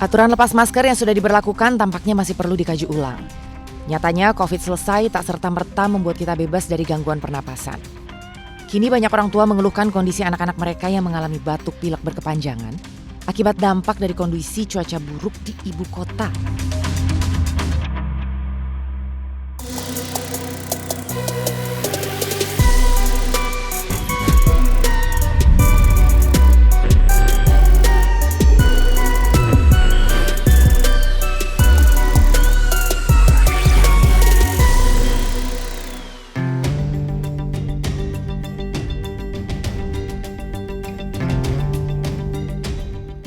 Aturan lepas masker yang sudah diberlakukan tampaknya masih perlu dikaji ulang. Nyatanya COVID selesai tak serta-merta membuat kita bebas dari gangguan pernapasan. Kini banyak orang tua mengeluhkan kondisi anak-anak mereka yang mengalami batuk pilek berkepanjangan akibat dampak dari kondisi cuaca buruk di ibu kota.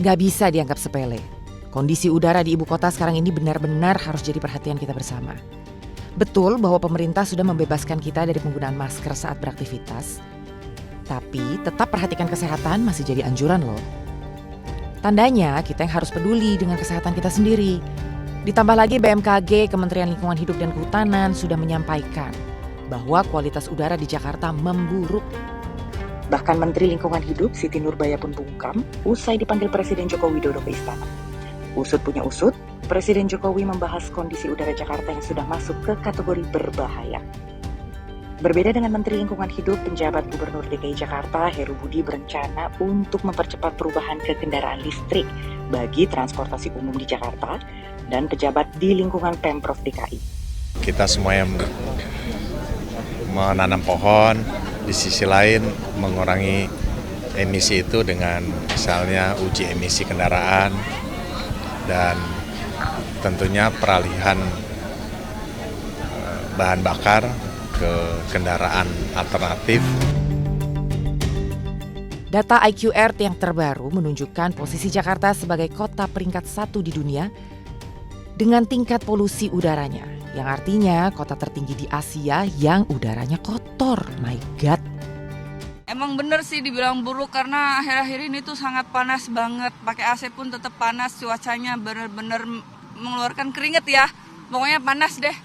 Gak bisa dianggap sepele. Kondisi udara di ibu kota sekarang ini benar-benar harus jadi perhatian kita bersama. Betul bahwa pemerintah sudah membebaskan kita dari penggunaan masker saat beraktivitas, tapi tetap perhatikan kesehatan masih jadi anjuran loh. Tandanya kita yang harus peduli dengan kesehatan kita sendiri. Ditambah lagi BMKG, Kementerian Lingkungan Hidup dan Kehutanan sudah menyampaikan bahwa kualitas udara di Jakarta memburuk. Bahkan Menteri Lingkungan Hidup Siti Nurbaya pun bungkam usai dipanggil Presiden Joko Widodo ke istana. Usut punya usut, Presiden Jokowi membahas kondisi udara Jakarta yang sudah masuk ke kategori berbahaya. Berbeda dengan Menteri Lingkungan Hidup, penjabat Gubernur DKI Jakarta Heru Budi berencana untuk mempercepat perubahan ke kendaraan listrik bagi transportasi umum di Jakarta dan pejabat di lingkungan Pemprov DKI. Kita semua yang menanam pohon, di sisi lain mengurangi emisi itu dengan misalnya uji emisi kendaraan dan tentunya peralihan bahan bakar ke kendaraan alternatif. Data IQ Earth yang terbaru menunjukkan posisi Jakarta sebagai kota peringkat 1 di dunia dengan tingkat polusi udaranya, yang artinya kota tertinggi di Asia yang udaranya kotor. My God. Emang bener sih dibilang buruk karena akhir-akhir ini tuh sangat panas banget. Pakai AC pun tetap panas, cuacanya bener-bener mengeluarkan keringet ya. Pokoknya panas deh,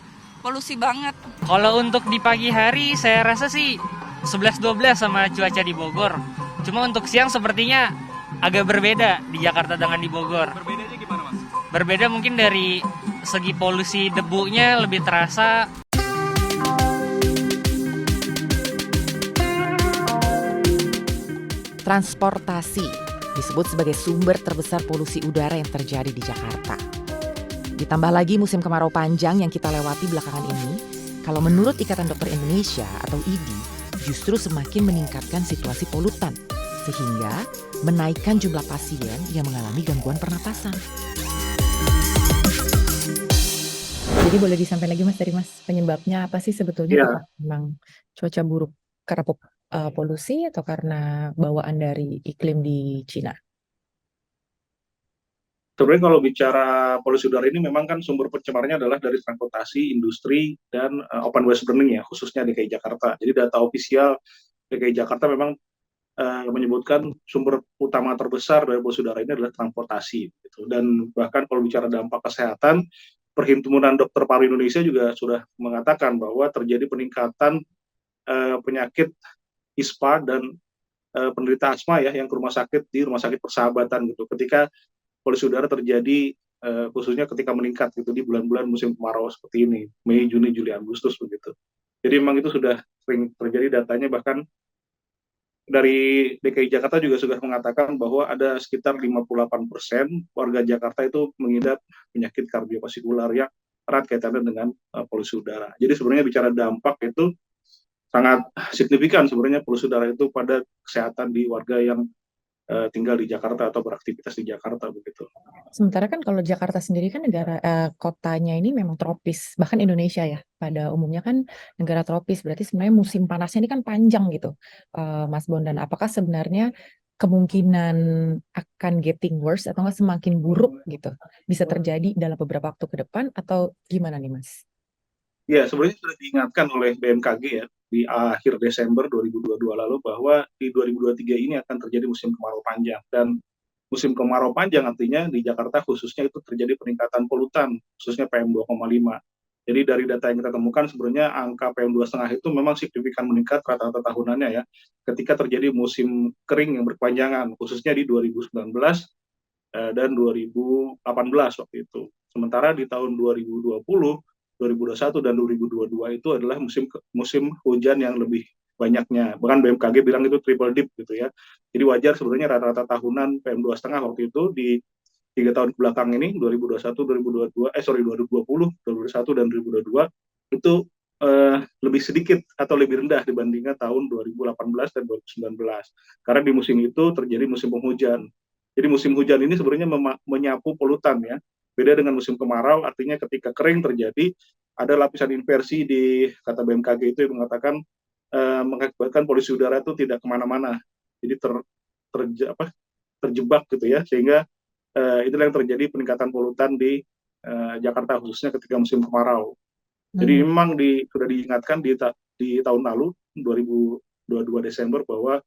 polusi banget. Kalau untuk di pagi hari saya rasa sih 11-12 sama cuaca di Bogor. Cuma untuk siang sepertinya agak berbeda di Jakarta dengan di Bogor. Berbedanya gimana, Mas? Berbeda mungkin dari segi polusi debunya lebih terasa. Transportasi disebut sebagai sumber terbesar polusi udara yang terjadi di Jakarta. Ditambah lagi musim kemarau panjang yang kita lewati belakangan ini, kalau menurut Ikatan Dokter Indonesia atau IDI, justru semakin meningkatkan situasi polutan, sehingga menaikkan jumlah pasien yang mengalami gangguan pernapasan. Jadi boleh disampaikan lagi Mas dari Mas, penyebabnya apa sih sebetulnya? Iya. Apakah memang cuaca buruk karena polusi atau karena bawaan dari iklim di Cina? Sebenarnya kalau bicara polusi udara ini memang kan sumber pencemarnya adalah dari transportasi, industri, dan open waste burning ya, khususnya DKI Jakarta. Jadi data ofisial DKI Jakarta memang menyebutkan sumber utama terbesar dari polusi udara ini adalah transportasi. Gitu. Dan bahkan kalau bicara dampak kesehatan, Perhimpunan Dokter Paru Indonesia juga sudah mengatakan bahwa terjadi peningkatan penyakit ISPA dan penderita asma ya yang ke rumah sakit di Rumah Sakit Persahabatan gitu. Ketika polusi udara terjadi khususnya ketika meningkat gitu di bulan-bulan musim kemarau seperti ini, Mei, Juni, Juli, Agustus begitu. Jadi memang itu sudah sering terjadi datanya, bahkan dari DKI Jakarta juga sudah mengatakan bahwa ada sekitar 58% warga Jakarta itu mengidap penyakit kardiovaskular yang erat kaitannya dengan polusi udara. Jadi sebenarnya bicara dampak itu sangat signifikan sebenarnya polusi udara itu pada kesehatan di warga yang tinggal di Jakarta atau beraktivitas di Jakarta begitu. Sementara kan kalau Jakarta sendiri kan kotanya ini memang tropis, bahkan Indonesia ya pada umumnya kan negara tropis, berarti sebenarnya musim panasnya ini kan panjang gitu, Mas Bondan. Apakah sebenarnya kemungkinan akan getting worse atau nggak semakin buruk gitu bisa terjadi dalam beberapa waktu ke depan atau gimana nih Mas? Ya, sebenarnya sudah diingatkan oleh BMKG ya di akhir Desember 2022 lalu bahwa di 2023 ini akan terjadi musim kemarau panjang, dan musim kemarau panjang artinya di Jakarta khususnya itu terjadi peningkatan polutan khususnya PM2,5. Jadi dari data yang kita temukan sebenarnya angka PM2,5 itu memang signifikan meningkat rata-rata tahunannya ya ketika terjadi musim kering yang berkepanjangan khususnya di 2019 dan 2018 waktu itu. Sementara di tahun 2020, 2021 dan 2022 itu adalah musim hujan yang lebih banyaknya. Bahkan BMKG bilang itu triple dip gitu ya. Jadi wajar sebenarnya rata-rata tahunan PM2,5 waktu itu di 3 tahun belakang ini 2021, 2022, 2020, 2021 dan 2022 itu lebih sedikit atau lebih rendah dibandingkan tahun 2018 dan 2019. Karena di musim itu terjadi musim penghujan. Jadi musim hujan ini sebenarnya menyapu polutan ya. Beda dengan musim kemarau, artinya ketika kering terjadi ada lapisan inversi di kata BMKG itu yang mengatakan mengakibatkan polusi udara itu tidak kemana-mana. Jadi terjebak gitu ya, sehingga itulah yang terjadi peningkatan polutan di Jakarta khususnya ketika musim kemarau. Jadi memang sudah diingatkan di tahun lalu 2022 Desember bahwa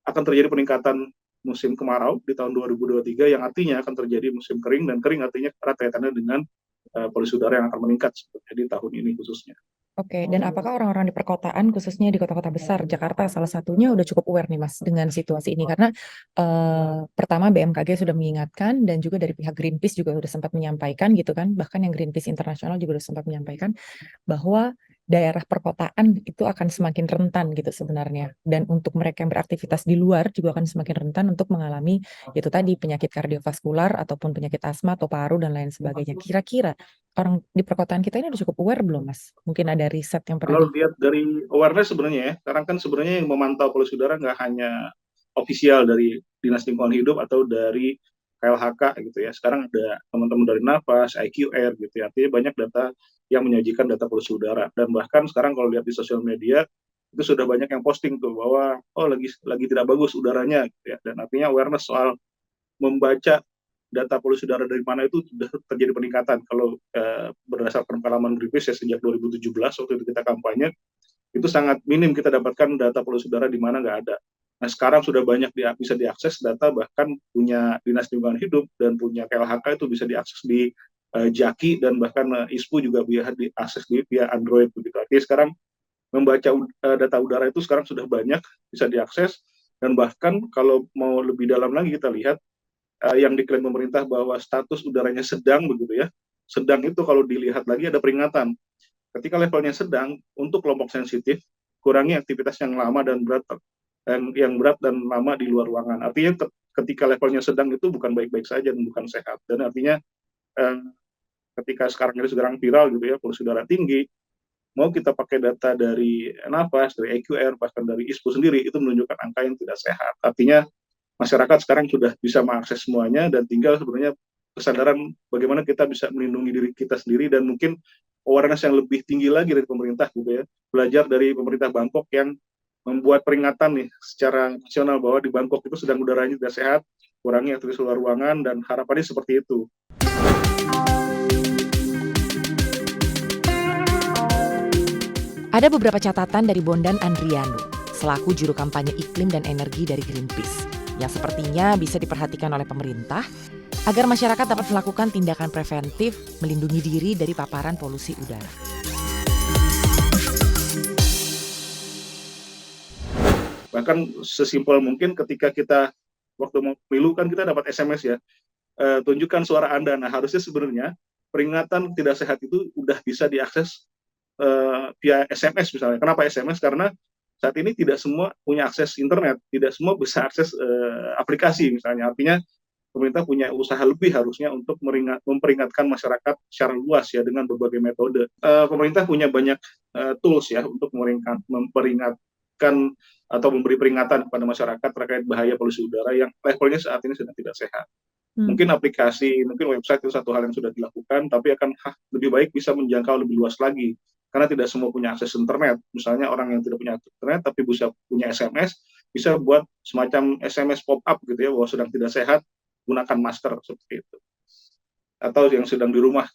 akan terjadi peningkatan musim kemarau di tahun 2023 yang artinya akan terjadi musim kering, dan kering artinya erat kaitannya dengan polusi udara yang akan meningkat sebenarnya di tahun ini khususnya. Oke, dan apakah orang-orang di perkotaan, khususnya di kota-kota besar, Jakarta salah satunya udah cukup aware nih Mas dengan situasi ini? Karena pertama BMKG sudah mengingatkan dan juga dari pihak Greenpeace juga sudah sempat menyampaikan gitu kan, bahkan yang Greenpeace Internasional juga sudah sempat menyampaikan bahwa daerah perkotaan itu akan semakin rentan gitu sebenarnya. Dan untuk mereka yang beraktivitas di luar juga akan semakin rentan untuk mengalami itu tadi penyakit kardiovaskular ataupun penyakit asma atau paru dan lain sebagainya. Kira-kira orang di perkotaan kita ini udah cukup aware belum, Mas? Mungkin ada riset yang pernah Kalau lihat dari awareness sebenarnya ya, sekarang kan sebenarnya yang memantau polusi udara nggak hanya ofisial dari Dinas Lingkungan Hidup atau dari KLHK gitu ya. Sekarang ada teman-teman dari Napas, IQR gitu ya. Artinya banyak data yang menyajikan data polusi udara. Dan bahkan sekarang kalau lihat di sosial media itu sudah banyak yang posting tuh bahwa lagi tidak bagus udaranya gitu ya. Dan artinya awareness soal membaca data polusi udara dari mana itu sudah terjadi peningkatan. Kalau berdasarkan pengalaman Greenpeace ya, sejak 2017 waktu itu kita kampanye, itu sangat minim kita dapatkan data polusi udara di mana nggak ada. Nah sekarang sudah banyak bisa diakses data, bahkan punya Dinas Lingkungan Hidup dan punya KLHK itu bisa diakses di Jaki, dan bahkan ISPU juga bisa diakses via Android begitu. Artinya sekarang membaca data udara itu sekarang sudah banyak bisa diakses, dan bahkan kalau mau lebih dalam lagi kita lihat yang diklaim pemerintah bahwa status udaranya sedang begitu ya. Sedang itu kalau dilihat lagi ada peringatan. Ketika levelnya sedang, untuk kelompok sensitif, kurangi aktivitas yang lama dan berat dan lama di luar ruangan. Artinya ketika levelnya sedang itu bukan baik-baik saja dan bukan sehat. Dan artinya ketika sekarang ini sedang viral gitu ya, polusi udara tinggi, mau kita pakai data dari Napas, dari EQR, bahkan dari ISPU sendiri, itu menunjukkan angka yang tidak sehat. Artinya masyarakat sekarang sudah bisa mengakses semuanya, dan tinggal sebenarnya kesadaran bagaimana kita bisa melindungi diri kita sendiri, dan mungkin awareness yang lebih tinggi lagi dari pemerintah gitu ya. Belajar dari pemerintah Bangkok yang membuat peringatan nih secara nasional bahwa di Bangkok itu sedang udaranya tidak sehat, kurangi aktivitas luar ruangan, dan harapannya seperti itu. Ada beberapa catatan dari Bondan Andrianu, selaku juru kampanye iklim dan energi dari Greenpeace, yang sepertinya bisa diperhatikan oleh pemerintah agar masyarakat dapat melakukan tindakan preventif melindungi diri dari paparan polusi udara. Bahkan sesimpel mungkin ketika kita waktu mau pemilu kan kita dapat SMS ya, tunjukkan suara Anda. Nah harusnya sebenarnya peringatan tidak sehat itu udah bisa diakses via SMS misalnya. Kenapa SMS? Karena saat ini tidak semua punya akses internet, tidak semua bisa akses aplikasi misalnya. Artinya pemerintah punya usaha lebih harusnya untuk memperingatkan masyarakat secara luas ya dengan berbagai metode. Pemerintah punya banyak tools ya untuk memperingatkan atau memberi peringatan kepada masyarakat terkait bahaya polusi udara yang levelnya saat ini sedang tidak sehat. Mungkin aplikasi, mungkin website itu satu hal yang sudah dilakukan, tapi akan lebih baik bisa menjangkau lebih luas lagi. Karena tidak semua punya akses internet. Misalnya orang yang tidak punya akses internet tapi bisa punya SMS, bisa buat semacam SMS pop-up gitu ya, bahwa sedang tidak sehat, gunakan masker seperti itu. Atau yang sedang di rumah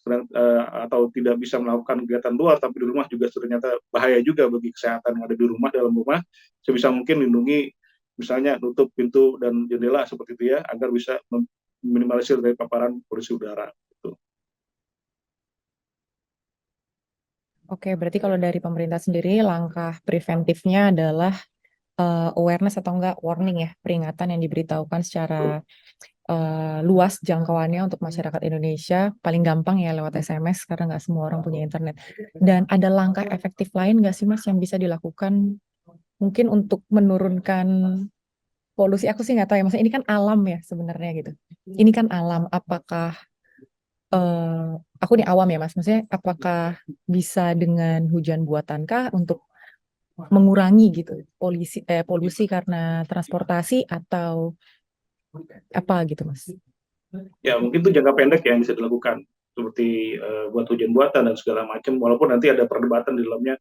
atau tidak bisa melakukan kegiatan luar tapi di rumah juga ternyata bahaya juga bagi kesehatan yang ada di rumah, dalam rumah, sebisa mungkin lindungi, misalnya tutup pintu dan jendela seperti itu ya, agar bisa meminimalisir dari paparan polusi udara. Gitu. Oke, berarti kalau dari pemerintah sendiri langkah preventifnya adalah awareness atau enggak warning ya, peringatan yang diberitahukan secara luas jangkauannya untuk masyarakat Indonesia. Paling gampang ya lewat SMS karena nggak semua orang punya internet. Dan ada langkah efektif lain nggak sih Mas yang bisa dilakukan mungkin untuk menurunkan polusi? Aku sih nggak tahu ya, maksudnya ini kan alam ya sebenarnya gitu. Ini kan alam, apakah eh aku nih awam ya Mas, maksudnya apakah bisa dengan hujan buatankah untuk mengurangi gitu polusi karena transportasi atau apa gitu Mas? Ya mungkin itu jangka pendek yang bisa dilakukan seperti buat hujan buatan dan segala macam. Walaupun nanti ada perdebatan di dalamnya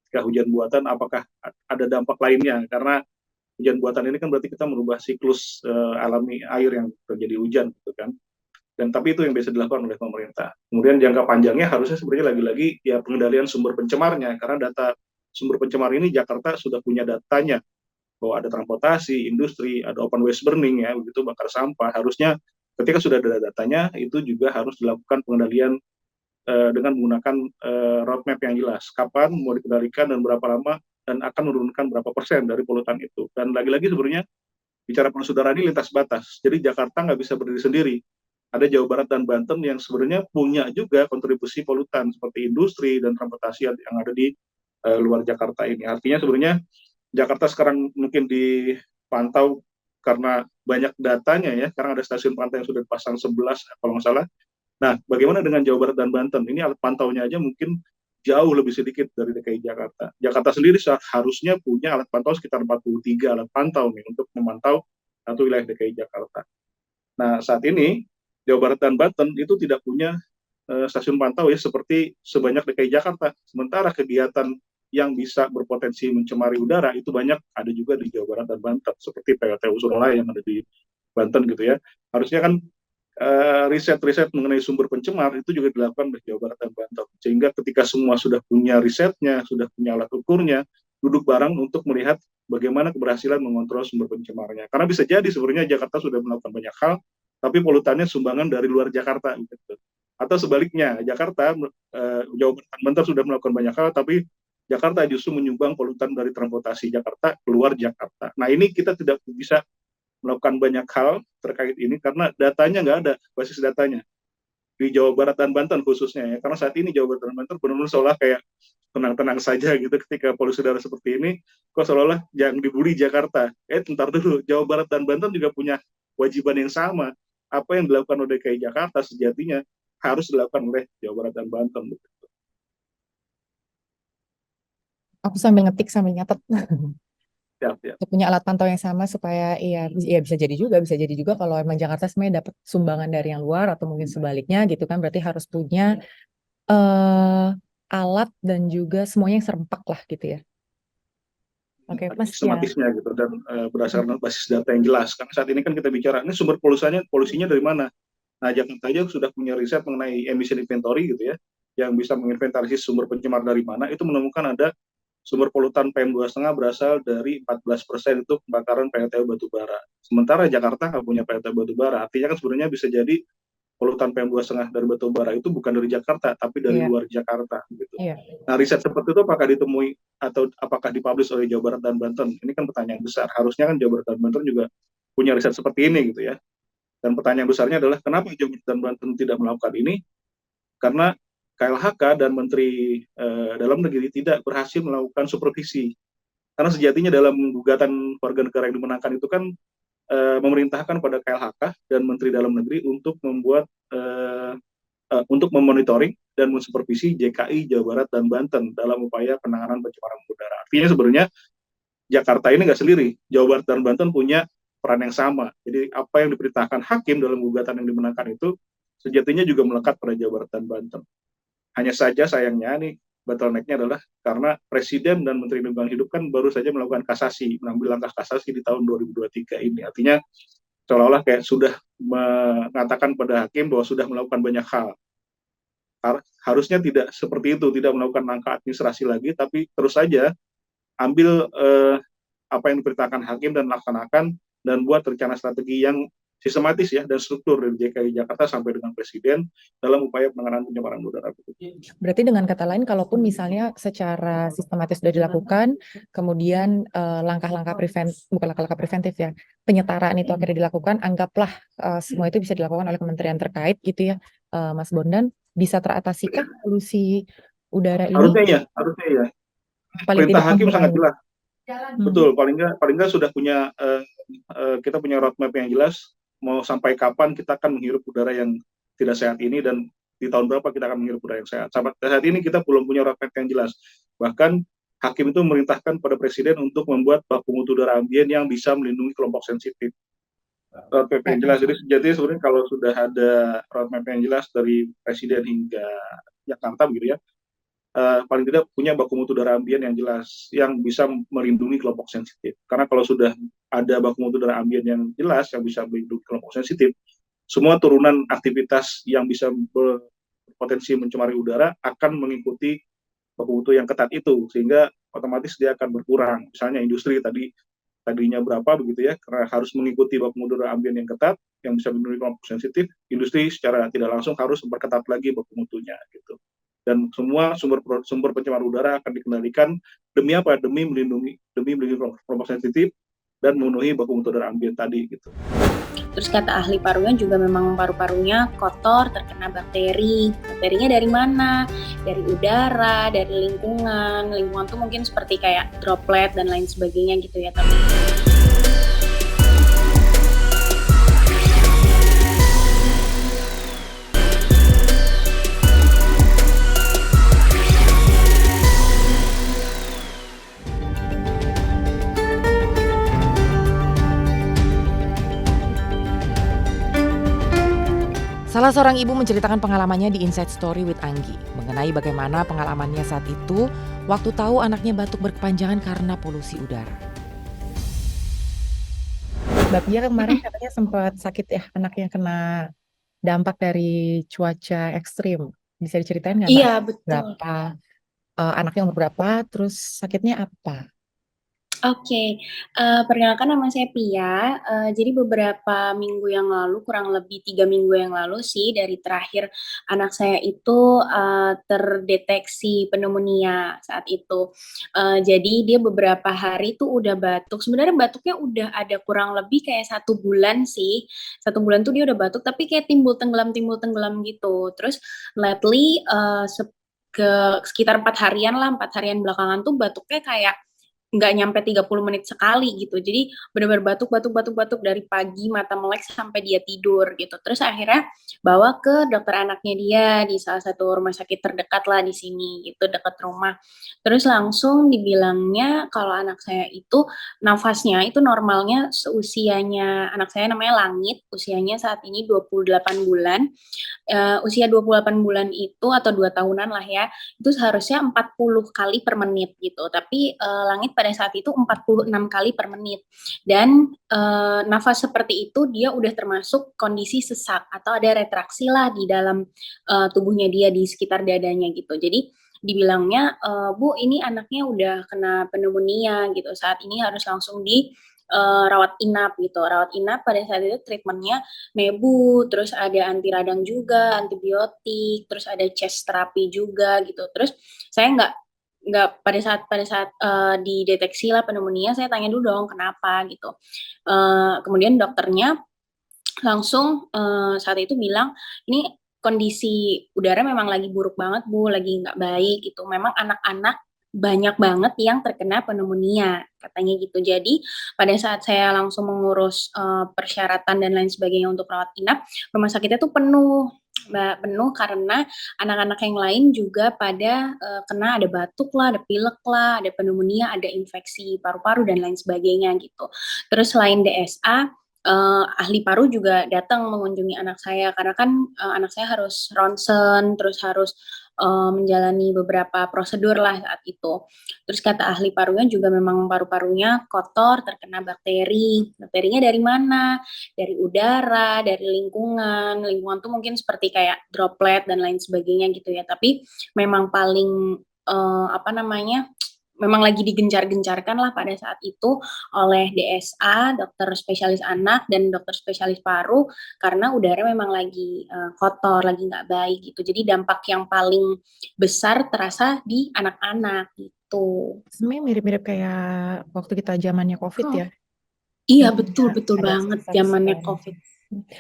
ketika hujan buatan apakah ada dampak lainnya karena hujan buatan ini kan berarti kita merubah siklus alami air yang terjadi hujan gitu kan. Dan tapi itu yang bisa dilakukan oleh pemerintah. Kemudian jangka panjangnya harusnya sebenarnya lagi-lagi ya pengendalian sumber pencemarnya karena data sumber pencemar ini Jakarta sudah punya datanya bahwa ada transportasi, industri, ada open waste burning ya, begitu bakar sampah. Harusnya ketika sudah ada datanya itu juga harus dilakukan pengendalian dengan menggunakan roadmap yang jelas. Kapan mau dikendalikan dan berapa lama dan akan menurunkan berapa persen dari polutan itu. Dan lagi-lagi sebenarnya bicara polusi udara ini lintas batas. Jadi Jakarta nggak bisa berdiri sendiri. Ada Jawa Barat dan Banten yang sebenarnya punya juga kontribusi polutan seperti industri dan transportasi yang ada di luar Jakarta ini. Artinya sebenarnya Jakarta sekarang mungkin dipantau karena banyak datanya ya, karena ada stasiun pantau yang sudah dipasang 11 kalau nggak salah. Nah, bagaimana dengan Jawa Barat dan Banten? Ini alat pantaunya aja mungkin jauh lebih sedikit dari DKI Jakarta. Jakarta sendiri harusnya punya alat pantau sekitar 43 alat pantau nih untuk memantau satu wilayah DKI Jakarta. Nah, saat ini Jawa Barat dan Banten itu tidak punya stasiun pantau ya seperti sebanyak DKI Jakarta. Sementara kegiatan yang bisa berpotensi mencemari udara itu banyak ada juga di Jawa Barat dan Banten seperti PLTU Suralaya yang ada di Banten gitu ya. Harusnya kan riset-riset mengenai sumber pencemar itu juga dilakukan oleh Jawa Barat dan Banten. Sehingga ketika semua sudah punya risetnya, sudah punya alat ukurnya, duduk bareng untuk melihat bagaimana keberhasilan mengontrol sumber pencemarnya. Karena bisa jadi sebenarnya Jakarta sudah melakukan banyak hal, tapi polutannya sumbangan dari luar Jakarta. Gitu. Atau sebaliknya, Jakarta, Jawa Barat dan Banten sudah melakukan banyak hal, tapi Jakarta justru menyumbang polutan dari transportasi Jakarta keluar Jakarta. Nah ini kita tidak bisa melakukan banyak hal terkait ini karena datanya nggak ada, basis datanya di Jawa Barat dan Banten khususnya ya. Karena saat ini Jawa Barat dan Banten benar-benar seolah kayak tenang-tenang saja gitu ketika polusi udara seperti ini, kok seolah-olah jangan dibully Jakarta. Bentar dulu, Jawa Barat dan Banten juga punya kewajiban yang sama. Apa yang dilakukan oleh DKI Jakarta sejatinya harus dilakukan oleh Jawa Barat dan Banten. Aku sambil ngetik sambil nyatet. Ya, ya. Punya alat pantau yang sama supaya iya ya bisa jadi juga kalau emang Jakarta sebenarnya dapat sumbangan dari yang luar atau mungkin sebaliknya gitu kan berarti harus punya eh alat dan juga semuanya yang serempak lah gitu ya. Oke, Mas ya. Sistematisnya gitu dan berdasarkan basis data yang jelas. Karena saat ini kan kita bicara ini sumber polusinya dari mana? Nah, Jakarta aja sudah punya riset mengenai emission inventory gitu ya, yang bisa menginventarisasi sumber pencemar dari mana. Itu menemukan ada sumber polutan PM2,5 berasal dari 14% itu pembakaran PLTU batubara. Sementara Jakarta nggak punya PLTU batubara. Artinya kan sebenarnya bisa jadi polutan PM2,5 dari batubara itu bukan dari Jakarta, tapi dari luar Jakarta. Gitu. Nah, riset seperti itu apakah ditemui atau apakah dipublish oleh Jawa Barat dan Banten? Ini kan pertanyaan besar. Harusnya kan Jawa Barat dan Banten juga punya riset seperti ini gitu ya. Dan pertanyaan besarnya adalah kenapa Jawa Barat dan Banten tidak melakukan ini? Karena KLHK dan Menteri Dalam Negeri tidak berhasil melakukan supervisi. Karena sejatinya dalam gugatan warga negara yang dimenangkan itu kan memerintahkan pada KLHK dan Menteri Dalam Negeri untuk membuat untuk memonitoring dan mensupervisi JKI Jawa Barat dan Banten dalam upaya penanganan pencemaran udara. Artinya sebenarnya Jakarta ini nggak sendiri, Jawa Barat dan Banten punya peran yang sama. Jadi apa yang diperintahkan hakim dalam gugatan yang dimenangkan itu sejatinya juga melekat pada Jawa Barat dan Banten. Hanya saja sayangnya nih bottleneck-nya adalah karena Presiden dan Menteri Lingkungan Hidup kan baru saja melakukan kasasi, mengambil langkah kasasi di tahun 2023 ini. Artinya seolah-olah kayak sudah mengatakan pada hakim bahwa sudah melakukan banyak hal. Harusnya tidak seperti itu, tidak melakukan langkah administrasi lagi, tapi terus saja ambil apa yang diperintahkan hakim dan laksanakan dan buat rencana strategi yang sistematis ya dan struktur dari DKI Jakarta sampai dengan Presiden dalam upaya penanganan pencemaran udara. Berarti dengan kata lain, kalaupun misalnya secara sistematis sudah dilakukan, kemudian langkah-langkah bukan langkah-langkah preventif ya, penyetaraan itu akhirnya dilakukan, anggaplah semua itu bisa dilakukan oleh kementerian terkait gitu ya, Mas Bondan, bisa teratasikah polusi udara ini? Harusnya ya. Paling Perintah tidak hakim sangat mengurangi. jelas. Betul, paling nggak sudah punya kita punya roadmap yang jelas mau sampai kapan kita akan menghirup udara yang tidak sehat ini dan di tahun berapa kita akan menghirup udara yang sehat. Sampai saat ini kita belum punya roadmap yang jelas. Bahkan hakim itu memerintahkan pada presiden untuk membuat baku mutu udara ambien yang bisa melindungi kelompok sensitif. Roadmap yang jelas. Jadi sebenarnya kalau sudah ada roadmap yang jelas dari presiden hingga Jakarta begitu ya, paling tidak punya baku mutu udara ambien yang jelas yang bisa melindungi kelompok sensitif. Karena kalau sudah ada baku mutu udara ambien yang jelas yang bisa melindungi kelompok sensitif, semua turunan aktivitas yang bisa berpotensi mencemari udara akan mengikuti baku mutu yang ketat itu, sehingga otomatis dia akan berkurang. Misalnya industri tadinya berapa begitu ya, karena harus mengikuti baku mutu udara ambien yang ketat yang bisa melindungi kelompok sensitif, industri secara tidak langsung harus memperketat lagi baku mutunya gitu. Dan semua sumber pencemaran udara akan dikendalikan demi apa? Demi melindungi kelompok sensitif dan memenuhi baku mutu udara ambien tadi gitu. Terus kata ahli parunya juga memang paru-parunya kotor, terkena bakteri. Bakterinya dari mana? Dari udara, dari lingkungan. Lingkungan tuh mungkin seperti kayak droplet dan lain sebagainya gitu ya. Tapi Salah seorang ibu menceritakan pengalamannya di Inside Story with Anggi mengenai bagaimana pengalamannya saat itu waktu tahu anaknya batuk berkepanjangan karena polusi udara. Mbak Pia kemarin katanya sempat sakit ya, anaknya kena dampak dari cuaca ekstrim. Bisa diceritain nggak Mbak? iya betul. Berapa anaknya umur berapa, terus sakitnya apa? Oke, perkenalkan nama saya Pia, jadi beberapa minggu yang lalu, kurang lebih 3 minggu yang lalu sih, dari terakhir anak saya itu, terdeteksi pneumonia saat itu. Jadi dia beberapa hari tuh udah batuk, sebenarnya batuknya udah ada kurang lebih kayak 1 bulan sih, 1 bulan tuh dia udah batuk, tapi kayak timbul tenggelam gitu. Terus lately, sekitar 4 harian lah, 4 harian belakangan tuh batuknya kayak nggak nyampe 30 menit sekali gitu. Jadi bener-bener batuk dari pagi mata melek sampai dia tidur gitu. Terus akhirnya bawa ke dokter anaknya dia di salah satu rumah sakit terdekat lah di sini gitu, dekat rumah. Terus langsung dibilangnya kalau anak saya itu nafasnya itu normalnya seusianya, anak saya namanya Langit, usianya saat ini 28 bulan. Usia 28 bulan itu atau 2 tahunan lah ya, itu seharusnya 40 kali per menit gitu, tapi Langit pada saat itu 46 kali per menit. Dan nafas seperti itu dia udah termasuk kondisi sesak atau ada retraksi lah di dalam tubuhnya dia di sekitar dadanya gitu. Jadi dibilangnya, "Bu, ini anaknya udah kena pneumonia gitu, saat ini harus langsung di rawat inap," gitu. Rawat inap pada saat itu treatmentnya nebu, terus ada anti radang juga, antibiotik, terus ada chest terapi juga gitu. Terus saya nggak pada saat dideteksi lah pneumonia, saya tanya dulu dong kenapa gitu. Kemudian dokternya langsung saat itu bilang, "Ini kondisi udara memang lagi buruk banget Bu, lagi nggak baik gitu. Memang anak-anak banyak banget yang terkena pneumonia," katanya gitu. Jadi pada saat saya langsung mengurus persyaratan dan lain sebagainya untuk rawat inap, rumah sakitnya tuh penuh, Mbak, penuh karena anak-anak yang lain juga pada kena, ada batuk lah, ada pilek lah, ada pneumonia, ada infeksi paru-paru dan lain sebagainya gitu. Terus selain DSA, ahli paru juga datang mengunjungi anak saya karena kan anak saya harus ronsen, terus harus menjalani beberapa prosedur lah saat itu. Terus kata ahli parunya juga memang paru-parunya kotor, terkena bakteri. Bakterinya dari mana? Dari udara, dari lingkungan. Lingkungan tuh mungkin seperti kayak droplet dan lain sebagainya gitu ya. Tapi memang paling apa namanya? memang lagi digencar-gencarkan lah pada saat itu oleh DSA, dokter spesialis anak dan dokter spesialis paru, karena udara memang lagi kotor, lagi nggak baik gitu. Jadi dampak yang paling besar terasa di anak-anak gitu. Sebenarnya mirip-mirip kayak waktu kita zamannya COVID ya. Iya, Yang betul kayak betul ada banget sesak zamannya segala COVID. macam.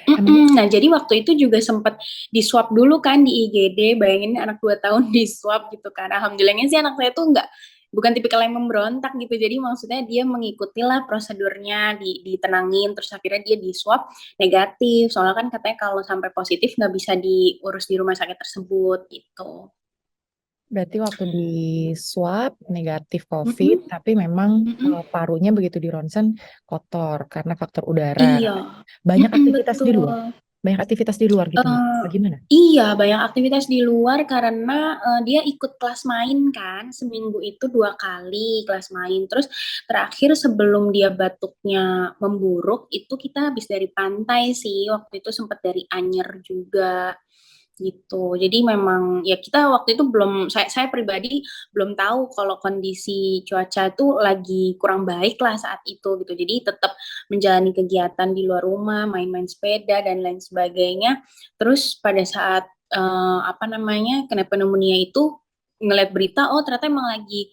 Emangnya Nah, jadi waktu itu juga sempat di-swab dulu kan di IGD, bayangin anak 2 tahun di-swab gitu kan. Alhamdulillahnya sih anak saya tuh bukan tipikal yang memberontak gitu. Jadi maksudnya dia mengikutilah prosedurnya, ditenangin, terus akhirnya dia di-swab negatif. Soalnya kan katanya kalau sampai positif nggak bisa diurus di rumah sakit tersebut gitu. berarti waktu di swab negatif COVID, Mm-mm, tapi memang mm-mm. parunya begitu di ronsen kotor karena faktor udara. Iya, Banyak aktivitas di luar, betul. banyak aktivitas di luar gitu Mbak. Eh, Bagaimana? iya, banyak aktivitas di luar karena dia ikut kelas main kan, seminggu itu 2 kali kelas main. Terus terakhir sebelum dia batuknya memburuk, itu kita habis dari pantai sih, waktu itu sempat dari Anyer juga gitu. Jadi memang ya kita waktu itu belum, saya pribadi belum tahu kalau kondisi cuaca itu lagi kurang baik lah saat itu gitu. Jadi tetap menjalani kegiatan di luar rumah, main-main sepeda dan lain sebagainya. Terus pada saat apa namanya kena pneumonia itu ngeliat berita, oh ternyata emang lagi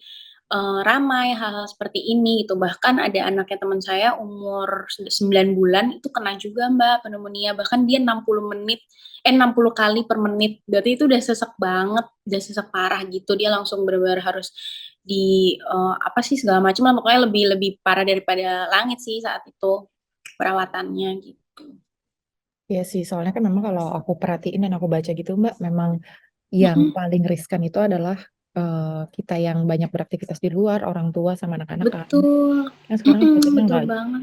ramai hal-hal seperti ini gitu. Bahkan ada anaknya teman saya umur 9 bulan itu kena juga Mbak pneumonia. Bahkan dia 60 menit 60 kali per menit. Berarti itu udah sesek banget, udah sesek parah gitu. Dia langsung benar-benar harus apa sih segala macam lah, pokoknya lebih lebih parah daripada langit sih saat itu perawatannya gitu. Ya sih, soalnya kan memang kalau aku perhatiin dan aku baca gitu Mbak, memang yang Mm-mm. paling riskan itu adalah kita yang banyak beraktivitas di luar, orang tua sama anak-anak kan. Betul. Kan sekarang cuacanya Betul banget.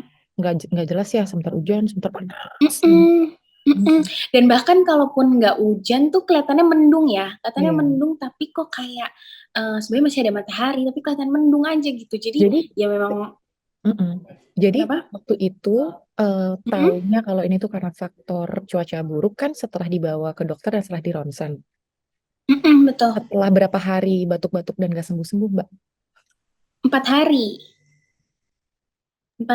nggak jelas ya, sebentar hujan, sebentar panas. Mm-mm. Mm-mm. Hmm, Dan bahkan kalaupun nggak hujan tuh kelihatannya mendung ya, kelihatannya iya. mendung tapi kok kayak sebenarnya masih ada matahari tapi kelihatan mendung aja gitu. Jadi Jadi, ya memang mm-mm. Jadi kenapa? waktu itu Mm-mm. taunya kalau ini tuh karena faktor cuaca buruk kan setelah dibawa ke dokter dan setelah di ronsen. Mm-mm, betul. Setelah berapa hari batuk-batuk dan gak sembuh-sembuh, Mbak? 4 hari. 4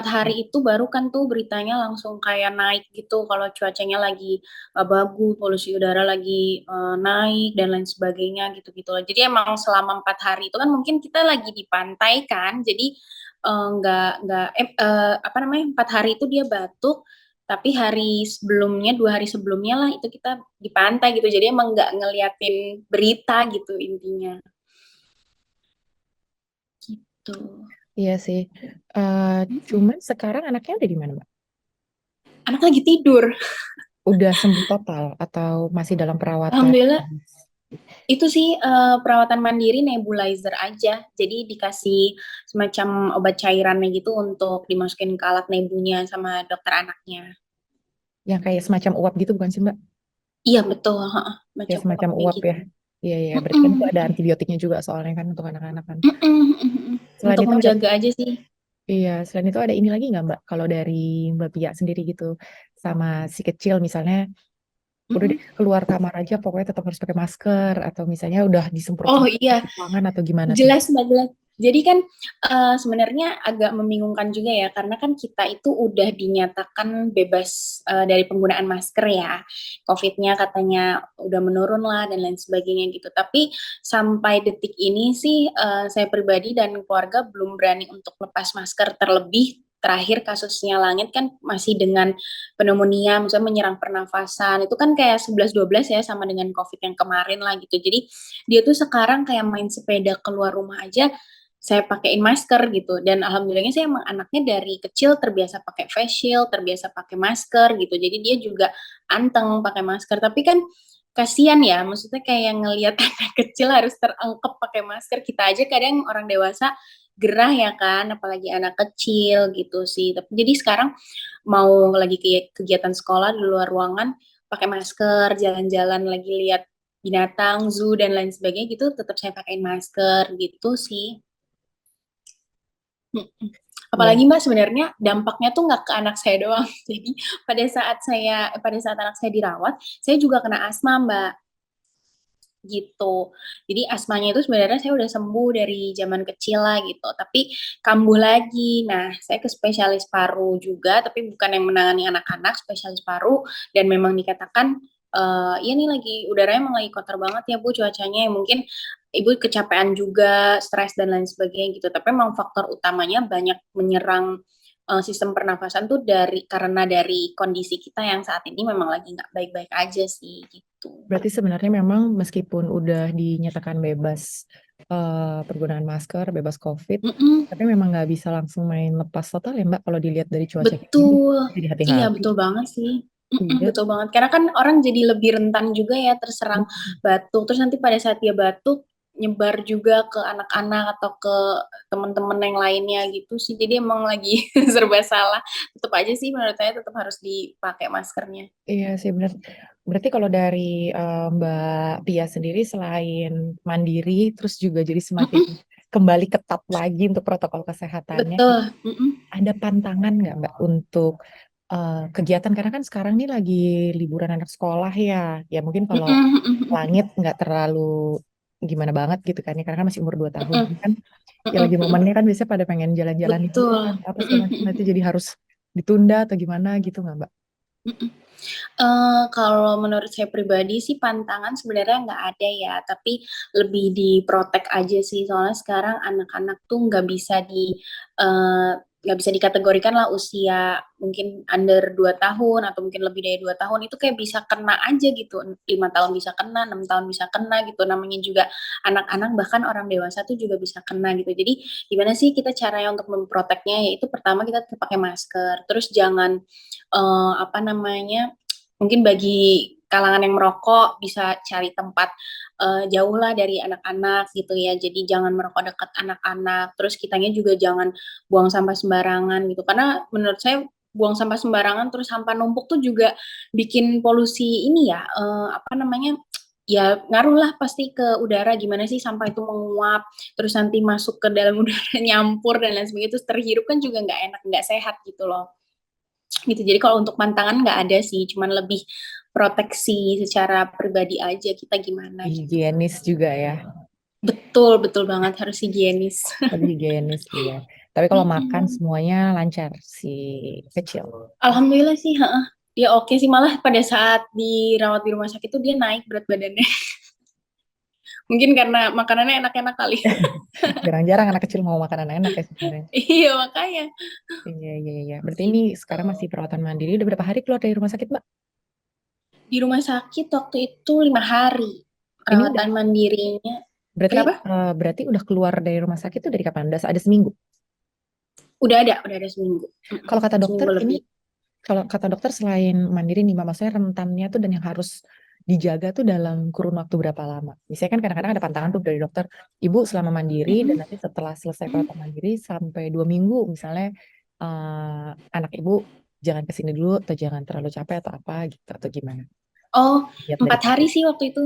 hari itu baru kan tuh beritanya langsung kayak naik gitu kalau cuacanya lagi bagus, polusi udara lagi naik dan lain sebagainya gitu-gitu loh. Jadi emang selama 4 hari itu kan mungkin kita lagi di pantai kan, jadi nggak apa namanya 4 hari itu dia batuk, tapi hari sebelumnya 2 hari sebelumnya lah itu kita di pantai gitu. Jadi emang nggak ngeliatin berita gitu intinya. Gitu. Iya sih. Cuman sekarang anaknya udah di mana, Mbak? Anak lagi tidur. Udah sembuh total atau masih dalam perawatan? Alhamdulillah. Itu sih perawatan mandiri nebulizer aja. Jadi dikasih semacam obat cairannya gitu untuk dimasukin ke alat nebunya sama dokter anaknya. Yang kayak semacam uap gitu bukan sih, Mbak? Iya betul, heeh, Ya macam semacam uapnya uap gitu. ya. Iya, iya. Berarti kan itu ada Mm-mm, antibiotiknya juga soalnya kan untuk anak-anak kan. mm-mm. Selain Untuk itu ada, menjaga aja sih. iya, selain itu ada ini lagi nggak, Mbak? Kalau dari Mbak Pia sendiri gitu, sama si kecil misalnya, udah deh Mm-mm. keluar kamar aja pokoknya tetap harus pakai masker atau misalnya udah Oh disemprot-semprot iya, tangan atau gimana tuh? jelas Mbak, jelas. Jadi kan sebenarnya agak membingungkan juga ya, karena kan kita itu udah dinyatakan bebas dari penggunaan masker ya. COVID-nya katanya udah menurun lah dan lain sebagainya gitu. Tapi sampai detik ini sih saya pribadi dan keluarga belum berani untuk lepas masker, terlebih terakhir kasusnya Langit kan masih dengan pneumonia, misalnya menyerang pernafasan. Itu kan kayak 11-12 ya sama dengan COVID yang kemarin lah gitu. Jadi dia tuh sekarang kayak main sepeda keluar rumah aja saya pakein masker gitu, dan alhamdulillahnya saya emang anaknya dari kecil terbiasa pakai face shield, terbiasa pakai masker gitu, jadi dia juga anteng pakai masker. Tapi kan kasihan ya, maksudnya kayak ngelihat anak kecil harus terengkep pakai masker, kita aja kadang orang dewasa gerah ya kan, apalagi anak kecil gitu sih. Tapi jadi sekarang mau lagi kegiatan sekolah di luar ruangan pakai masker, jalan-jalan lagi lihat binatang, zoo dan lain sebagainya gitu, tetap saya pakai masker gitu sih. Mm-mm. Iya. Apalagi Mbak sebenarnya dampaknya tuh nggak ke anak saya doang. Jadi pada saat anak saya dirawat, saya juga kena asma Mbak. gitu. Jadi asmanya itu sebenarnya saya udah sembuh dari zaman kecil lah gitu, tapi kambuh lagi. Nah, saya ke spesialis paru juga, tapi bukan yang menangani anak-anak, spesialis paru, dan memang dikatakan, "Iya nih lagi udaranya emang lagi kotor banget ya Bu cuacanya, ya mungkin Ibu kecapean juga, stres dan lain sebagainya," gitu. Tapi memang faktor utamanya banyak menyerang, sistem pernafasan tuh karena dari kondisi kita yang saat ini memang lagi nggak baik-baik aja sih, gitu. Berarti sebenarnya memang meskipun udah dinyatakan bebas penggunaan masker, bebas COVID, Mhm. tapi memang nggak bisa langsung main lepas total ya Mbak, kalau dilihat dari cuaca kayak gini, Betul. jadi Iya, hati-hati. betul banget sih. Iya. Betul banget. Karena kan orang jadi lebih rentan juga ya terserang batuk, terus nanti pada saat dia batuk, nyebar juga ke anak-anak atau ke teman-teman yang lainnya gitu sih. Jadi emang lagi serba salah. Tetep aja sih menurut saya tetap harus dipakai maskernya. Iya sih bener. Berarti kalau dari Mbak Pia sendiri selain mandiri, terus juga jadi semakin Mhm. kembali ketat lagi untuk protokol kesehatannya, Betul. Mhm. ada pantangan nggak Mbak untuk kegiatan? Karena kan sekarang nih lagi liburan anak sekolah ya. Ya mungkin Mhm kalau mhm mhm. langit nggak terlalu gimana banget gitu kan ya, karena kan masih umur 2 tahun. Mhm. Jadi kan ya Mhm lagi mhm. momennya kan biasanya pada pengen jalan-jalan liburan, Betul. apa segala Mhm macam. Nah mhm. itu jadi harus ditunda atau gimana gitu nggak Mbak? Mhm. Kalau menurut saya pribadi sih pantangan sebenarnya nggak ada ya, tapi lebih diprotek aja sih. Soalnya sekarang anak-anak tuh nggak bisa dikategorikan lah usia mungkin under 2 tahun atau mungkin lebih dari 2 tahun, itu kayak bisa kena aja gitu, 5 tahun bisa kena, 6 tahun bisa kena gitu, namanya juga anak-anak, bahkan orang dewasa tuh juga bisa kena gitu. Jadi gimana sih kita caranya untuk memproteknya, yaitu pertama kita tetap pakai masker, terus jangan, apa namanya, mungkin bagi kalangan yang merokok bisa cari tempat, jauh lah dari anak-anak gitu ya. Jadi jangan merokok dekat anak-anak, terus kitanya juga jangan buang sampah sembarangan gitu. Karena menurut saya buang sampah sembarangan terus sampah numpuk tuh juga bikin polusi ini ya, apa namanya, ya ngaruh lah pasti ke udara. Gimana sih sampah itu menguap, terus nanti masuk ke dalam udara, nyampur dan lain sebagainya, terus terhirup kan juga nggak enak, nggak sehat gitu loh. Gitu, jadi kalau untuk pantangan nggak ada sih, cuman lebih proteksi secara pribadi aja kita gimana gitu. Higienis juga ya. Betul betul banget, harus higienis. Lebih higienis, iya. Tapi kalau makan Mhm. semuanya lancar si kecil. Alhamdulillah sih, heeh. Dia oke sih, malah pada saat dirawat di rumah sakit tuh dia naik berat badannya. Mungkin karena makanannya enak-enak kali. Jarang-jarang anak kecil mau makanan enak ya sebenarnya. Iya, makanya. Iya, iya, iya. Berarti ini Gitu. sekarang masih perawatan mandiri. Udah berapa hari keluar dari rumah sakit, Mbak? Di rumah sakit waktu itu 5 hari, Ini udah perawatan mandirinya. berarti Kenapa? berarti udah keluar dari rumah sakit itu dari kapan? Udah ada seminggu. Udah ada seminggu. Kalau kata dokter Seminggu ini, lebih. kalau kata dokter selain mandiri nih, Mbak, maksudnya rentannya tuh dan yang harus dijaga tuh dalam kurun waktu berapa lama? Misalnya kan kadang-kadang ada pantangan tuh dari dokter, Ibu selama mandiri dan Mhm. nanti setelah selesai Mhm. perawatan mandiri sampai 2 minggu misalnya anak Ibu jangan kesini dulu atau jangan terlalu capek atau apa gitu atau gimana? Oh, Lihat dari 4 hari sih waktu itu.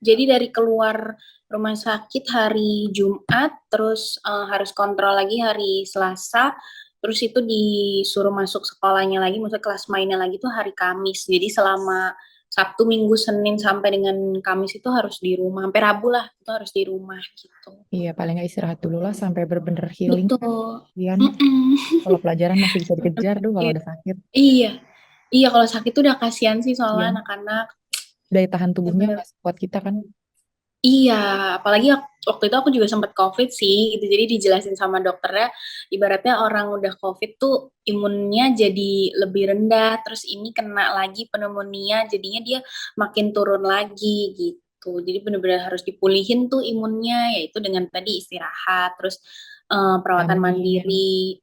Jadi dari keluar rumah sakit hari Jumat, terus, harus kontrol lagi hari Selasa, terus itu disuruh masuk sekolahnya lagi, maksudnya kelas mainnya lagi tuh hari Kamis. Jadi selama Sabtu, Minggu, Senin, sampai dengan Kamis itu harus di rumah, sampai Rabu lah, itu harus di rumah gitu. Iya, paling nggak istirahat dulu lah sampai bener-bener healing. Betul. Kemudian Mhm. kalau pelajaran masih bisa dikejar tuh kalau Iya. udah sakit. Iya. Iya, kalau sakit tuh udah kasihan sih soalnya Iya, anak-anak. daya tahan tubuhnya Bener. nggak sekuat kita kan. Iya, apalagi waktu itu aku juga sempet Covid sih gitu, jadi dijelasin sama dokternya, ibaratnya orang udah Covid tuh imunnya jadi lebih rendah, terus ini kena lagi pneumonia, jadinya dia makin turun lagi gitu. Jadi bener-bener harus dipulihin tuh imunnya, yaitu dengan tadi istirahat, terus, perawatan Vitamin, mandiri,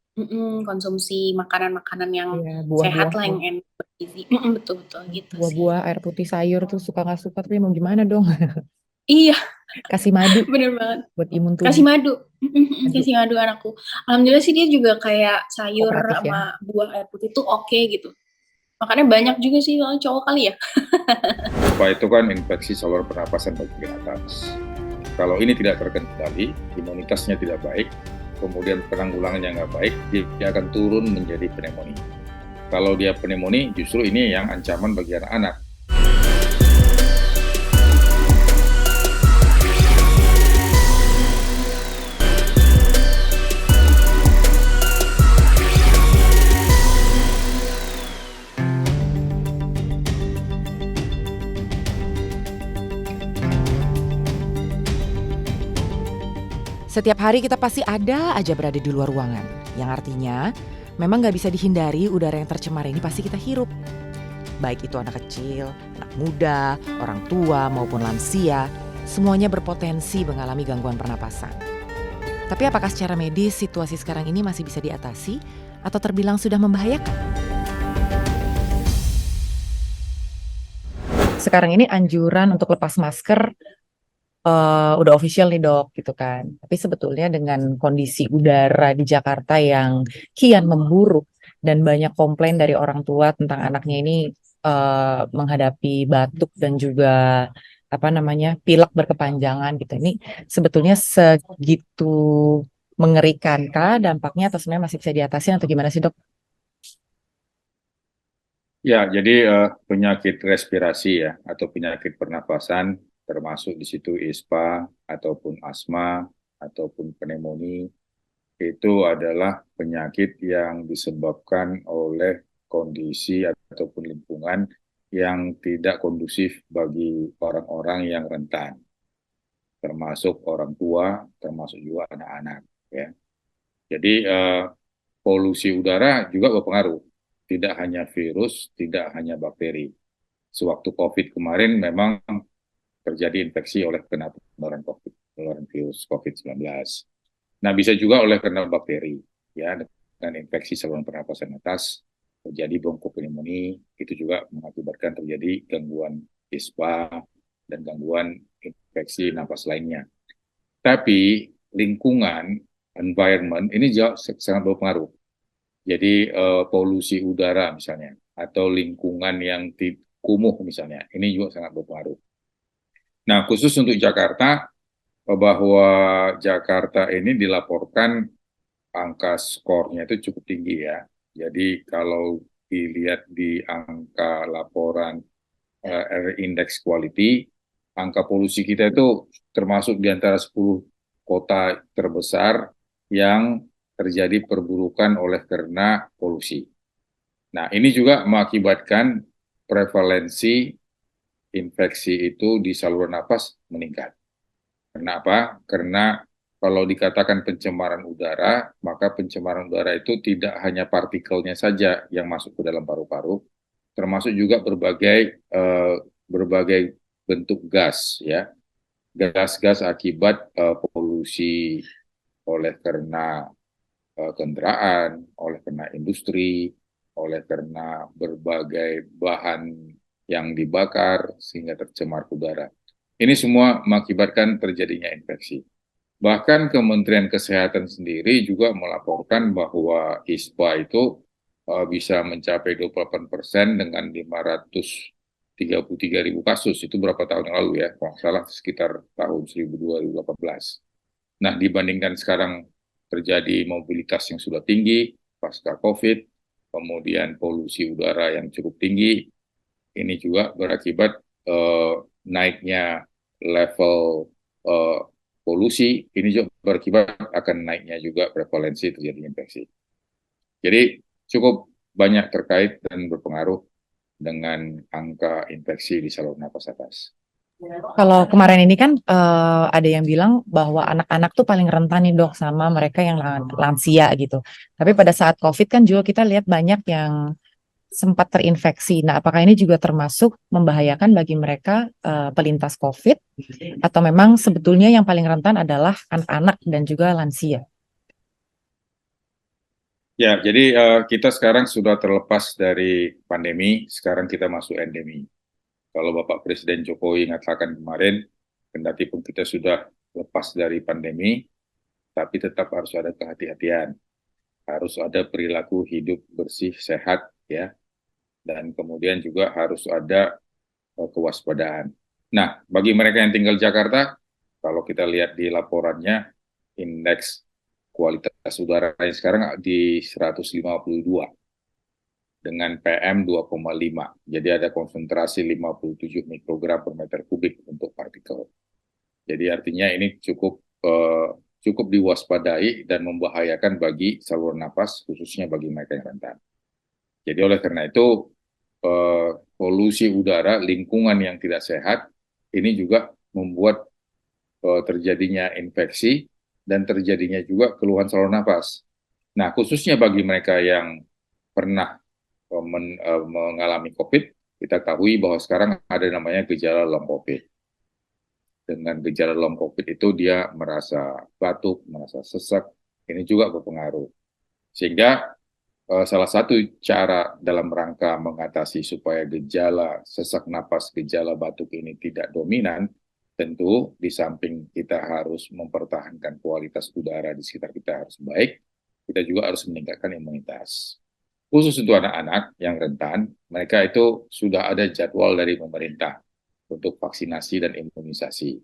konsumsi makanan-makanan yang ya sehat buah-buah lah, tuh. yang enak bergizi, betul betul gitu sih. Buah-buah, air putih, sayur tuh suka nggak suka tapi mau gimana dong? Iya, Kasih madu bener banget. buat imun Kasih tubuh. madu, Madu kasih madu anakku. Alhamdulillah sih dia juga kayak sayur kooperatif ya. sama buah air putih tuh oke gitu. Makannya banyak juga sih, soalnya cowok kali ya. Ispa itu kan infeksi saluran pernapasan bagian atas. Kalau ini tidak terkendali, imunitasnya tidak baik, kemudian penanggulangannya nggak baik, dia akan turun menjadi pneumonia. Kalau dia pneumonia, justru ini yang ancaman bagi anak-anak. Setiap hari kita pasti ada aja berada di luar ruangan, yang artinya memang nggak bisa dihindari udara yang tercemar ini pasti kita hirup. Baik itu anak kecil, anak muda, orang tua maupun lansia, semuanya berpotensi mengalami gangguan pernapasan. Tapi apakah secara medis situasi sekarang ini masih bisa diatasi atau terbilang sudah membahayakan? Sekarang ini anjuran untuk lepas masker udah official nih dok gitu kan. Tapi sebetulnya dengan kondisi udara di Jakarta yang kian memburuk dan banyak komplain dari orang tua tentang anaknya ini menghadapi batuk dan juga pilek berkepanjangan gitu. Ini sebetulnya segitu mengerikankah dampaknya atau sebenarnya masih bisa diatasi atau gimana sih dok? Ya, jadi penyakit respirasi ya atau penyakit pernapasan termasuk di situ ISPA ataupun asma ataupun pneumonia itu adalah penyakit yang disebabkan oleh kondisi ataupun lingkungan yang tidak kondusif bagi orang-orang yang rentan, termasuk orang tua, termasuk juga anak-anak ya. Jadi polusi udara juga berpengaruh. Tidak hanya virus, tidak hanya bakteri. Sewaktu COVID kemarin memang terjadi infeksi oleh kena penularan virus COVID-19. Nah, bisa juga oleh karena bakteri, ya, dengan infeksi saluran pernapasan atas, terjadi bronkopneumonia, itu juga mengakibatkan terjadi gangguan ISPA dan gangguan infeksi napas lainnya. Tapi lingkungan, environment, ini sangat berpengaruh. Jadi polusi udara misalnya, atau lingkungan yang kumuh misalnya, ini juga sangat berpengaruh. Nah, khusus untuk Jakarta, bahwa Jakarta ini dilaporkan angka skornya itu cukup tinggi ya. Jadi kalau dilihat di angka laporan Air Index Quality, angka polusi kita itu termasuk di antara 10 kota terbesar yang terjadi perburukan oleh karena polusi. Nah, ini juga mengakibatkan prevalensi infeksi itu di saluran napas meningkat. Kenapa? Karena kalau dikatakan pencemaran udara, maka pencemaran udara itu tidak hanya partikelnya saja yang masuk ke dalam paru-paru, termasuk juga berbagai bentuk gas, ya, gas-gas akibat polusi oleh karena kendaraan, oleh karena industri, oleh karena berbagai bahan yang dibakar sehingga tercemar udara. Ini semua mengakibatkan terjadinya infeksi. Bahkan Kementerian Kesehatan sendiri juga melaporkan bahwa ISPA itu bisa mencapai 28% dengan 533.000 kasus. Itu berapa tahun yang lalu ya, kalau salah sekitar tahun 2018. Nah, dibandingkan sekarang terjadi mobilitas yang sudah tinggi pasca COVID, kemudian polusi udara yang cukup tinggi, ini juga berakibat naiknya level polusi, ini juga berakibat akan naiknya juga prevalensi terjadi infeksi. Jadi cukup banyak terkait dan berpengaruh dengan angka infeksi di saluran napas atas. Kalau kemarin ini kan ada yang bilang bahwa anak-anak tuh paling rentan nih dok sama mereka yang lansia gitu. Tapi pada saat COVID kan juga kita lihat banyak yang sempat terinfeksi. Nah, apakah ini juga termasuk membahayakan bagi mereka pelintas COVID atau memang sebetulnya yang paling rentan adalah anak-anak dan juga lansia? Ya, jadi kita sekarang sudah terlepas dari pandemi, sekarang kita masuk endemi. Kalau Bapak Presiden Jokowi mengatakan kemarin, kendati pun kita sudah lepas dari pandemi, tapi tetap harus ada kehati-hatian. Harus ada perilaku hidup bersih, sehat, ya. Dan kemudian juga harus ada kewaspadaan. Nah, bagi mereka yang tinggal di Jakarta, kalau kita lihat di laporannya, indeks kualitas udara sekarang di 152 dengan PM 2,5. Jadi ada konsentrasi 57 mikrogram per meter kubik untuk partikel. Jadi artinya ini cukup diwaspadai dan membahayakan bagi saluran napas, khususnya bagi mereka yang rentan. Jadi oleh karena itu, polusi udara, lingkungan yang tidak sehat, ini juga membuat terjadinya infeksi dan terjadinya juga keluhan saluran nafas. Nah, khususnya bagi mereka yang pernah mengalami COVID, kita ketahui bahwa sekarang ada namanya gejala long COVID. Dengan gejala long COVID itu dia merasa batuk, merasa sesak, ini juga berpengaruh. Sehingga salah satu cara dalam rangka mengatasi supaya gejala sesak napas, gejala batuk ini tidak dominan, tentu di samping kita harus mempertahankan kualitas udara di sekitar kita harus baik, kita juga harus meningkatkan imunitas. Khusus untuk anak-anak yang rentan, mereka itu sudah ada jadwal dari pemerintah untuk vaksinasi dan imunisasi,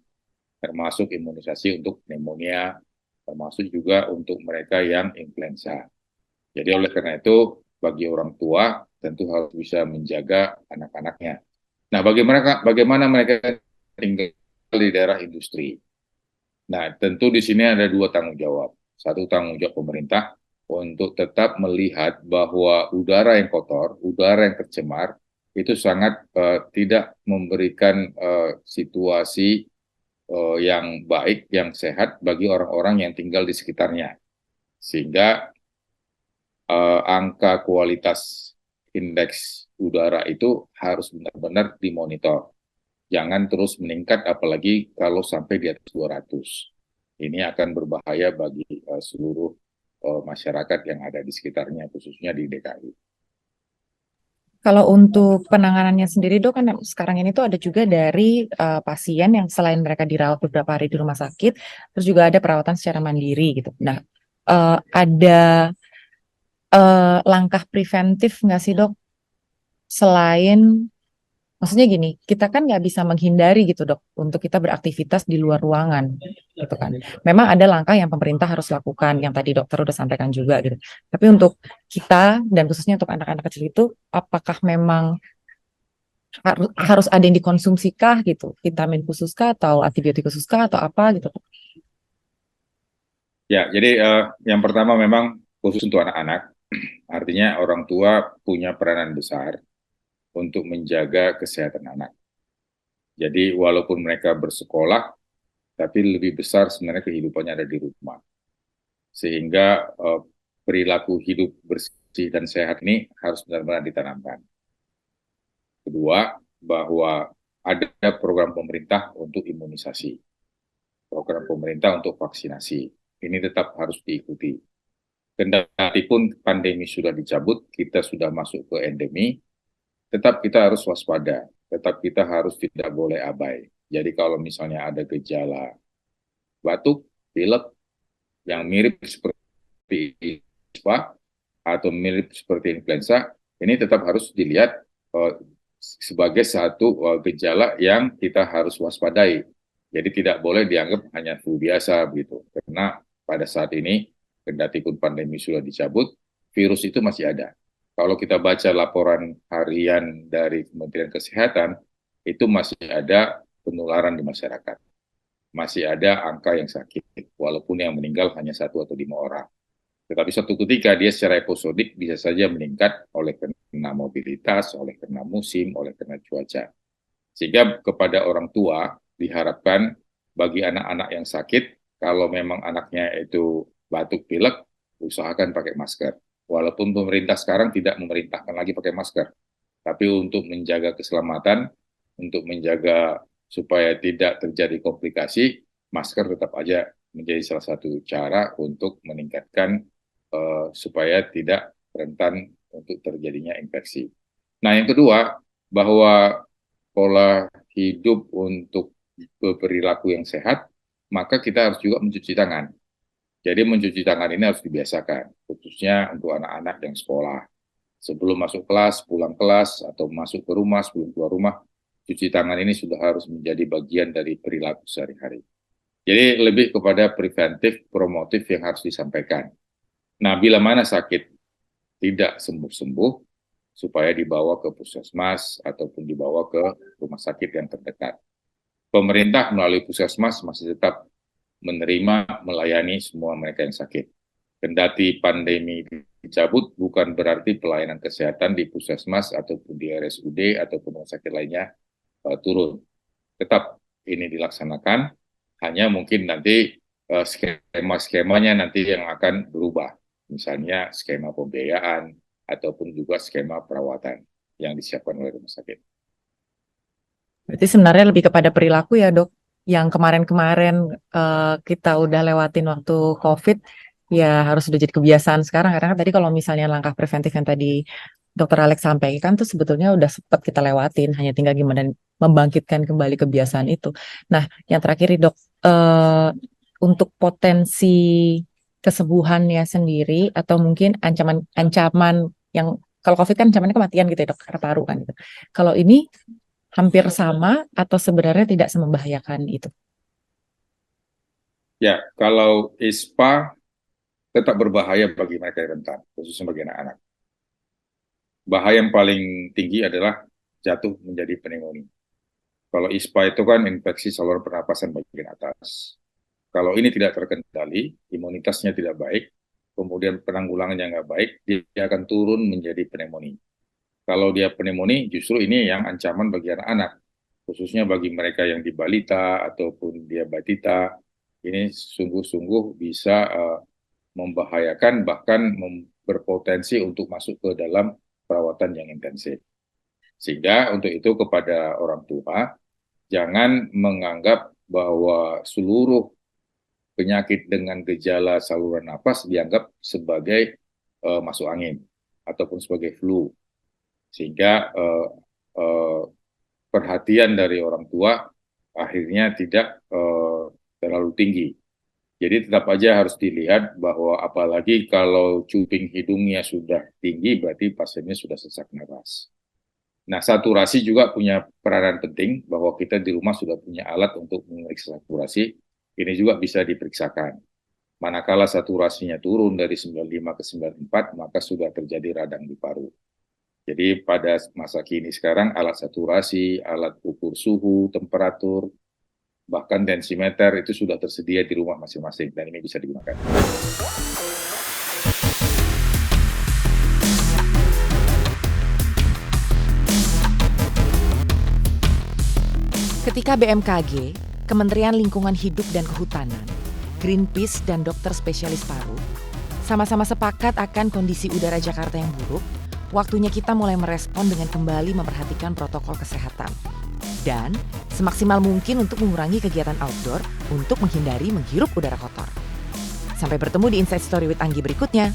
termasuk imunisasi untuk pneumonia, termasuk juga untuk mereka yang influenza. Jadi oleh karena itu, bagi orang tua tentu harus bisa menjaga anak-anaknya. Nah, bagaimana mereka tinggal di daerah industri? Nah, tentu di sini ada dua tanggung jawab. Satu tanggung jawab pemerintah untuk tetap melihat bahwa udara yang kotor, udara yang tercemar, itu sangat tidak memberikan situasi yang baik, yang sehat bagi orang-orang yang tinggal di sekitarnya. Sehingga angka kualitas indeks udara itu harus benar-benar dimonitor. Jangan terus meningkat, apalagi kalau sampai di atas 200. Ini akan berbahaya bagi seluruh masyarakat yang ada di sekitarnya, khususnya di DKI. Kalau untuk penanganannya sendiri dok, kan sekarang ini tuh ada juga dari pasien yang selain mereka dirawat beberapa hari di rumah sakit, terus juga ada perawatan secara mandiri gitu. Nah, ada langkah preventif nggak sih dok? Selain, maksudnya gini, kita kan nggak bisa menghindari gitu dok, untuk kita beraktivitas di luar ruangan, gitu kan. Memang ada langkah yang pemerintah harus lakukan, yang tadi dokter udah sampaikan juga gitu. Tapi untuk kita, dan khususnya untuk anak-anak kecil itu, apakah memang harus ada yang dikonsumsi kah gitu? Vitamin khusus kah, atau antibiotik khusus kah, atau apa gitu? Ya, jadi yang pertama memang khusus untuk anak-anak, artinya orang tua punya peranan besar untuk menjaga kesehatan anak. Jadi walaupun mereka bersekolah, tapi lebih besar sebenarnya kehidupannya ada di rumah. Sehingga perilaku hidup bersih dan sehat ini harus benar-benar ditanamkan. Kedua, bahwa ada program pemerintah untuk imunisasi, program pemerintah untuk vaksinasi. Ini tetap harus diikuti. Kendati pun pandemi sudah dicabut, kita sudah masuk ke endemi, tetap kita harus waspada, tetap kita harus tidak boleh abai. Jadi kalau misalnya ada gejala batuk, pilek, yang mirip seperti ispa atau mirip seperti influenza, ini tetap harus dilihat sebagai satu gejala yang kita harus waspadai. Jadi tidak boleh dianggap hanya flu biasa begitu. Karena pada saat ini, kendati pun pandemi sudah dicabut, virus itu masih ada. Kalau kita baca laporan harian dari Kementerian Kesehatan, itu masih ada penularan di masyarakat. Masih ada angka yang sakit, walaupun yang meninggal hanya 1 atau 5 orang. Tetapi suatu ketika dia secara episodik bisa saja meningkat oleh karena mobilitas, oleh karena musim, oleh karena cuaca. Sehingga kepada orang tua diharapkan bagi anak-anak yang sakit, kalau memang anaknya itu batuk pilek, usahakan pakai masker. Walaupun pemerintah sekarang tidak memerintahkan lagi pakai masker, tapi untuk menjaga keselamatan, untuk menjaga supaya tidak terjadi komplikasi, masker tetap aja menjadi salah satu cara untuk meningkatkan supaya tidak rentan untuk terjadinya infeksi. Nah, yang kedua, bahwa pola hidup untuk perilaku yang sehat, maka kita harus juga mencuci tangan. Jadi mencuci tangan ini harus dibiasakan, khususnya untuk anak-anak yang sekolah. Sebelum masuk kelas, pulang kelas, atau masuk ke rumah, sebelum keluar rumah, cuci tangan ini sudah harus menjadi bagian dari perilaku sehari-hari. Jadi lebih kepada preventif, promotif yang harus disampaikan. Nah, bila mana sakit tidak sembuh-sembuh, supaya dibawa ke puskesmas ataupun dibawa ke rumah sakit yang terdekat. Pemerintah melalui puskesmas masih tetap menerima, melayani semua mereka yang sakit. Kendati pandemi dicabut, bukan berarti pelayanan kesehatan di puskesmas ataupun di RSUD ataupun rumah sakit lainnya turun. Tetap ini dilaksanakan, hanya mungkin nanti skema-skemanya nanti yang akan berubah. Misalnya skema pembiayaan ataupun juga skema perawatan yang disiapkan oleh rumah sakit. Berarti sebenarnya lebih kepada perilaku ya dok. Yang kemarin-kemarin kita udah lewatin waktu COVID, ya harus udah jadi kebiasaan sekarang. Karena kan tadi kalau misalnya langkah preventif yang tadi Dokter Alex sampaikan tuh sebetulnya udah sempat kita lewatin. Hanya tinggal gimana membangkitkan kembali kebiasaan itu. Nah, yang terakhir nih dok, untuk potensi kesembuhannya sendiri atau mungkin ancaman yang kalau COVID kan ancamannya kematian gitu ya dok, karena paru kan gitu. Kalau ini hampir sama atau sebenarnya tidak semembahayakan itu? Ya, kalau ISPA tetap berbahaya bagi mereka yang rentan, khususnya bagi anak-anak. Bahaya yang paling tinggi adalah jatuh menjadi pneumonia. Kalau ISPA itu kan infeksi saluran pernapasan bagian atas. Kalau ini tidak terkendali, imunitasnya tidak baik, kemudian penanggulangannya nggak baik, dia akan turun menjadi pneumonia. Kalau dia pneumonia, justru ini yang ancaman bagi anak-anak, khususnya bagi mereka yang di balita ataupun diabetita, ini sungguh-sungguh bisa membahayakan, bahkan berpotensi untuk masuk ke dalam perawatan yang intensif. Sehingga untuk itu kepada orang tua, jangan menganggap bahwa seluruh penyakit dengan gejala saluran napas dianggap sebagai masuk angin ataupun sebagai flu. Sehingga perhatian dari orang tua akhirnya tidak terlalu tinggi. Jadi tetap aja harus dilihat bahwa apalagi kalau cuping hidungnya sudah tinggi berarti pasiennya sudah sesak napas. Nah, saturasi juga punya peranan penting bahwa kita di rumah sudah punya alat untuk memeriksa saturasi. Ini juga bisa diperiksakan. Manakala saturasinya turun dari 95 ke 94, maka sudah terjadi radang di paru. Jadi pada masa kini sekarang alat saturasi, alat ukur suhu, temperatur, bahkan tensimeter itu sudah tersedia di rumah masing-masing dan ini bisa digunakan. Ketika BMKG, Kementerian Lingkungan Hidup dan Kehutanan, Greenpeace dan dokter spesialis paru sama-sama sepakat akan kondisi udara Jakarta yang buruk, waktunya kita mulai merespon dengan kembali memperhatikan protokol kesehatan. Dan semaksimal mungkin untuk mengurangi kegiatan outdoor untuk menghindari menghirup udara kotor. Sampai bertemu di Inside Story with Anggi berikutnya.